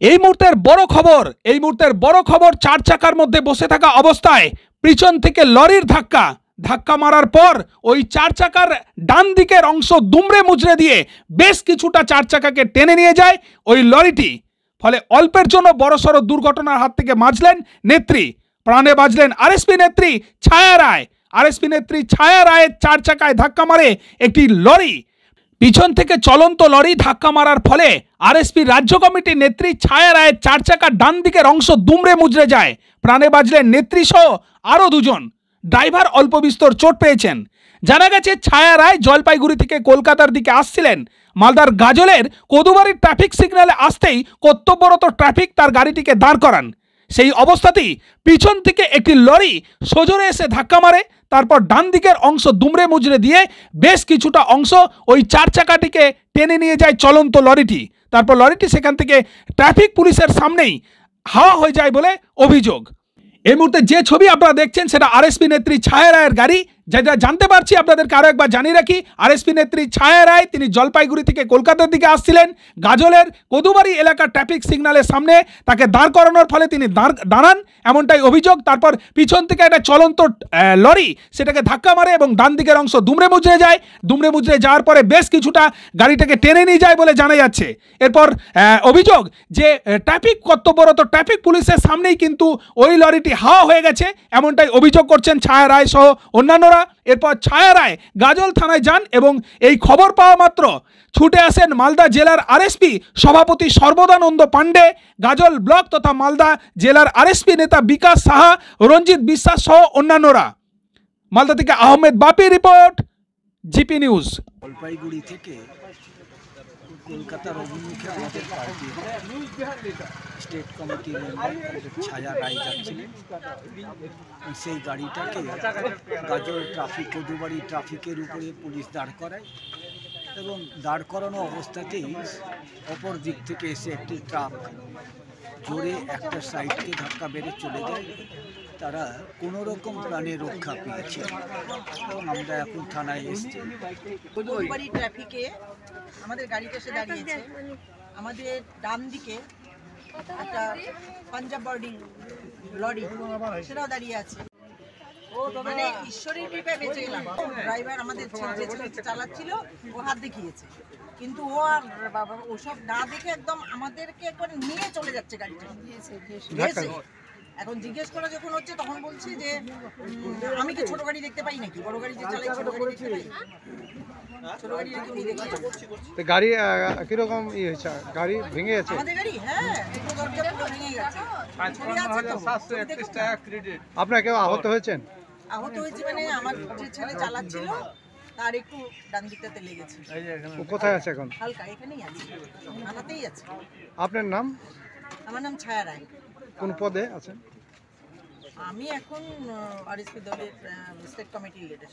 এই মুহূর্তের বড় খবর চার চাকার মধ্যে বসে থাকা অবস্থায় পিছন থেকে লরির ধাক্কা মারার পর ওই চার চাকার ডান দিকের অংশ দুমড়ে মুচড়ে দিয়ে বেশ কিছুটা চার চাকাকে টেনে নিয়ে যায় ওই লরিটি। ফলে অল্পের জন্য বড়সড় দুর্ঘটনার হাত থেকে বাঁচলেন নেত্রী, প্রাণে বাঁচলেন আরএসপি নেত্রী ছায়া রায়। আরএসপি নেত্রী ছায়া রায়ের চার চাকায় ধাক্কা মারে একটি লরি। পিছন থেকে চলন্ত লরি ধাক্কা মারার ফলে আরএসপি রাজ্য কমিটির নেত্রী ছায়া রায়ের চার চাকার ডান দিকের অংশ দুমড়ে মুচড়ে যায়। প্রাণে বাঁচলেন নেত্রী সহ আরও দুজন। ড্রাইভার অল্প বিস্তর চোট পেয়েছেন। জানা গেছে ছায়া রায় জলপাইগুড়ি থেকে কলকাতার দিকে আসছিলেন। মালদার গাজলের কদুবাড়ির ট্রাফিক সিগন্যালে আসতেই কর্তব্যরত ট্রাফিক তার গাড়িটিকে দাঁড় করান। সেই অবস্থাতেই পিছন থেকে একটি লরি সজোরে এসে ধাক্কা মারে। তারপর ডান দিকের অংশ দুমড়ে মুচড়ে দিয়ে বেশ কিছুটা অংশ ওই চার চাকাটিকে টেনে নিয়ে যায় চলন্ত লরিটি। তারপর লরিটি সেখান থেকে ট্রাফিক পুলিশের সামনেই হাওয়া হয়ে যায় বলে অভিযোগ। এই মুহূর্তে যে ছবি আপনারা দেখছেন সেটা আরএসপি নেত্রী ছায়া রায়ের গাড়ি। যেটা জানতে পারছি আপনাদেরকে আরও একবার জানিয়ে রাখি, আরএসপি নেত্রী ছায়া রায় তিনি জলপাইগুড়ি থেকে কলকাতার দিকে আসছিলেন। গাজলের কদুবাড়ি এলাকার ট্রাফিক সিগন্যালের সামনে তাকে দাঁড় করানোর ফলে তিনি দাঁড়ান, এমনটাই অভিযোগ। তারপর পিছন থেকে একটা চলন্ত লরি সেটাকে ধাক্কা মারে এবং ডান দিকের অংশ দুমড়ে মুচড়ে যায়। দুমড়ে মুচড়ে যাওয়ার পরে বেশ কিছুটা গাড়িটাকে টেনে নিয়ে যায় বলে জানা যাচ্ছে। এরপর অভিযোগ যে কর্তব্যরত ট্রাফিক পুলিশের সামনেই কিন্তু ওই লরিটি হাওয়া হয়ে গেছে, এমনটাই অভিযোগ করছেন ছায়া রায় সহ অন্যান্যরা। এরপর ছায়া রায় গাজল থানায় যান এবং এই খবর পাওয়া মাত্র ছুটে আসেন মালদা জেলার আরএসপি সভাপতি সর্বদানন্দ পাণ্ডে, গাজল ব্লক তথা মালদা জেলার আরএসপি নেতা বিকাশ সাহা, রঞ্জিত বিশ্বাস সহ অন্যান্যরা। মালদা থেকে আহমেদ বাপি রিপোর্ট, জিপি নিউজ। জলপাইগুড়ি থেকে কলকাতার অভিমুখে আমাদের পার্টির স্টেট কমিটির মেম্বার ছায়া রায় যাচ্ছিলেন। সেই গাড়িটাকে গাজল ট্রাফিক কদুবাড়ি ট্রাফিকের উপরে পুলিশ দাঁড় করায় এবং দাঁড় করানো অবস্থাতেই অপর দিক থেকে এসে একটি ট্রাক জোরে একটা সাইডকে ধাক্কা মেরে চলে যায়। তারা কোনো রকম প্রাণে রক্ষা পেয়েছে এবং আমরা এখন থানায় এসেছি। কদুবাড়ি ট্রাফিকে আমাদের গাড়িটা এসে দাঁড়িয়েছে। আমাদের ডান দিকে একটা পাঞ্জাব বর্ডিং লরি সেটাও দাঁড়িয়ে আছে। মানে ঈশ্বরের কৃপায় বেঁচে গেলাম। ড্রাইভার আমাদের যে চালাচ্ছিল ও হাত দেখিয়েছে, কিন্তু ও আর ওসব না দেখে একদম আমাদেরকে একবার নিয়ে চলে যাচ্ছে গাড়িটা। এখন জিজ্ঞেস করা যখন হচ্ছে তখন বলছে যে আমি কি ছোট গাড়ি দেখতে পাই নাকি, বড় গাড়ি যে চালাই ছোট গাড়ি দেখতে পাই, ছোট গাড়ি দেখতে। গাড়ি কিরকম হয়েছে? গাড়ি ভেঙে গেছে আমাদের গাড়ি? হ্যাঁ, দরজা পুরো ভেঙে গেছে। আপনারা কেউ আহত হয়েছেন? আহত হয়েছে মানে আমার যে ছেলে চালাচ্ছিল তার একটু ডান দিকটাতে লেগেছে। ও কোথায় আছে এখন? হালকা এখানেই আছে, থানাতেই আছে। আপনার নাম? আমার নাম ছায়া রায়। কোন পদে আছেন? আমি এখন আরএসপি দলের স্টেট কমিটির লিডার।